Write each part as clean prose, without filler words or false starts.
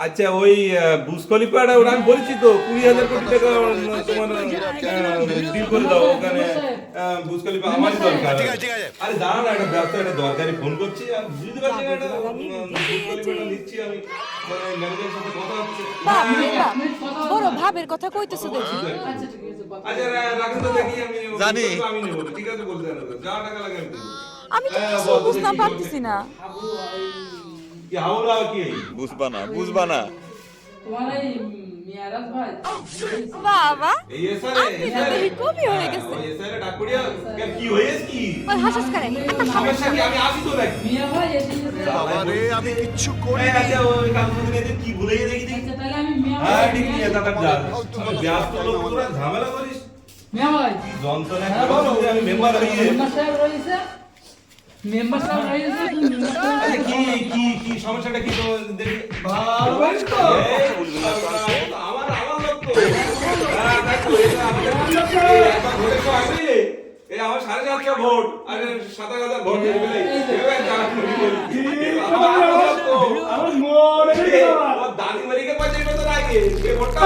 আচ্ছা ওই বুর্জ খলিফাটা ওটা আমি বলছি তো 20,000 কোটি টাকা তোমার ডিল করে দাও ওখানে বুর্জ খলিফা আমারই দরকার। আরে দাঁড়া না, একটা ব্যবসা একটা দরকারি ফোন করছি, আমি বুঝতে পারছি না এটা বুর্জ খলিফাটা নিচ্ছি আমি, মানে ম্যানেজারের সাথে কথা হচ্ছে। বড় ভাবের কথা কইতেছো দেখি। আচ্ছা রাখেন তো দেখি, আমি জানি আমি নেব, ঠিক আছে বলতে না যা টাকা লাগে আমি দেব। আমি তো কিছু বুঝতে পারতেছি না। কি হাওলা কি বুঝবা না তোমার এই মিয়ারাজ ভাই বাবা এই এসারে এই কবি হয়ে গেছে। ওই এসারে ডাকড়িয়া কেন কি হয়েছে কি ওই হাসাস করে সমস্যা কি? আমি আসি তো নাকি মিয়া ভাই এসেছে বাবারে আমি কিচ্ছু এই করিনি আচ্ছা ওই কাগজপত্র নিয়ে কি ভুলে গিয়ে দেখি দেখি। আচ্ছা তাহলে আমি মিয়া হ্যাঁ ভাই ঠিক নিয়ে তাড়াতাড়ি যা, ব্যস্ত লোক তোরা ঝামেলা করিস মিয়া ভাই যন্ত্রণা করে আমি মেম্বার হই। মেম্বার সাহেব রয়েছে মেম্বার সাহেব রয়েছে তুমি মেম্বার সাহেব আচ্ছা কি কি কি সমস্যাটা কি তো দেখি ভালো তো আমার আমার লোক তো হ্যাঁ দেখো এটা আমাদের একবার ভোটের সময় আসবে এই আমার 750 ভোট আর 27,000 ভোট দিয়ে দিলে এবার জানা করি আমার লোক তো আমার মরে গেল ও দাদি মরিকে 5 বছর আগে এই ভোটটা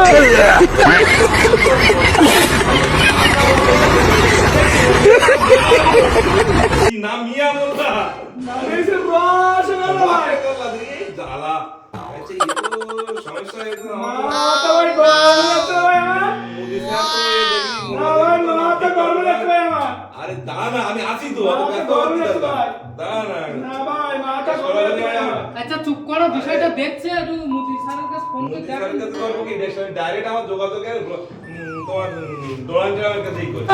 কি নাম মিয়া মোল্লা নামেছে রসগোল্লা ভাই জ্বালা আচ্ছা এই তো সমস্যা এই তো মাথা ভাই গরম লাগছে ভাই আমার মোদি স্যার তো এই দেখি না ভাই মাথা গরম লাগছে ভাই আমার আরে দাঁড়া আমি আসি তো দাঁড়া না ভাই মাথা গরম লাগছে ভাই আমার আচ্ছা চুপ করো বিষয়টা দেখছে একটু মুদি স্যারের কাছে ফোন করে দেখো ডাইরেক্ট আমার যোগাযোগের তোমার ডোনাল্ড ট্রাম্পের কাছেই করি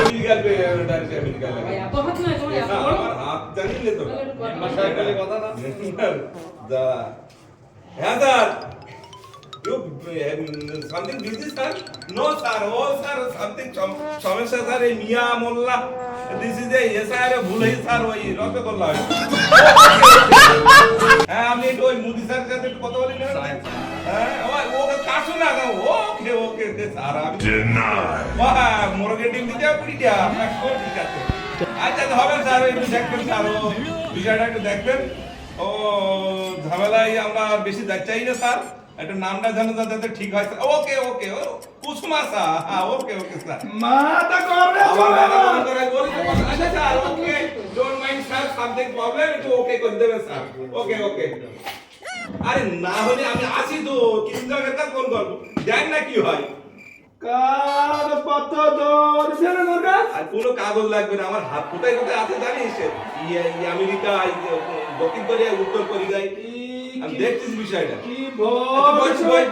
আমেরিকার ডাইরেক্ট আমেরিকা লাগে ভাই এত হাত নাই তোমার এত বড় আমার হাত জানিলে তো কথা না যা হ্যাঁ sir You something busy, sir? No, sir. Oh, sir, something সমস্যা স্যার এই মিয়া মোল্লা দিস ইজ এ এসআর ভুল হই স্যার ওই রকে করলাম হ্যাঁ আমি একটু ওই মুদি স্যার সাথে একটু কথা বলি না হ্যাঁ ওই ওকে কাশো না ওকে ওকে স্যার আমি বাহ মোরগে টিম দিতে পুরিটা সব ঠিক আছে আচ্ছা তো হবে স্যার একটু দেখবেন স্যার ও বিষয়টা একটু দেখবেন ও ঝামেলাই আমরা বেশি দেখতে চাই না স্যার একটা নামটা জানো যাতে ঠিক হয় ওকে ওকে কুসুমাসা হ্যাঁ ওকে ওকে স্যার মাথা গরম লাগছে আবার ভাই কথা করে বলি আচ্ছা sir okay don't mind sir something problem একটু ওকে করে দেবেন স্যার ওকে ওকে আরে না হলে আমি আসি তো কিন্তু জায়গায় কাজ কোন করব দেখ না কি হয় কাগজপত্র ধরছে না তোর কাছে আর কোনো কাগজ লাগবে না আমার হাত কোথায় কোথায় আছে জানিস আমেরিকা দক্ষিণ কোরিয়া উত্তর কোরিয়ায় আমি দেখছিস বিষয়টা কি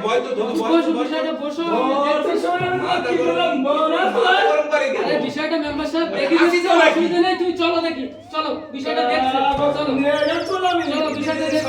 বয় তো বসো বিষয়টা বসো কি বললাম বোনাস আরে বিষয়টা মেম্বার সাহেব দেখি অসুবিধা নেই তুই চলো দেখি চলো বিষয়টা দেখছি চলো চলো বিষয়টা দেখছি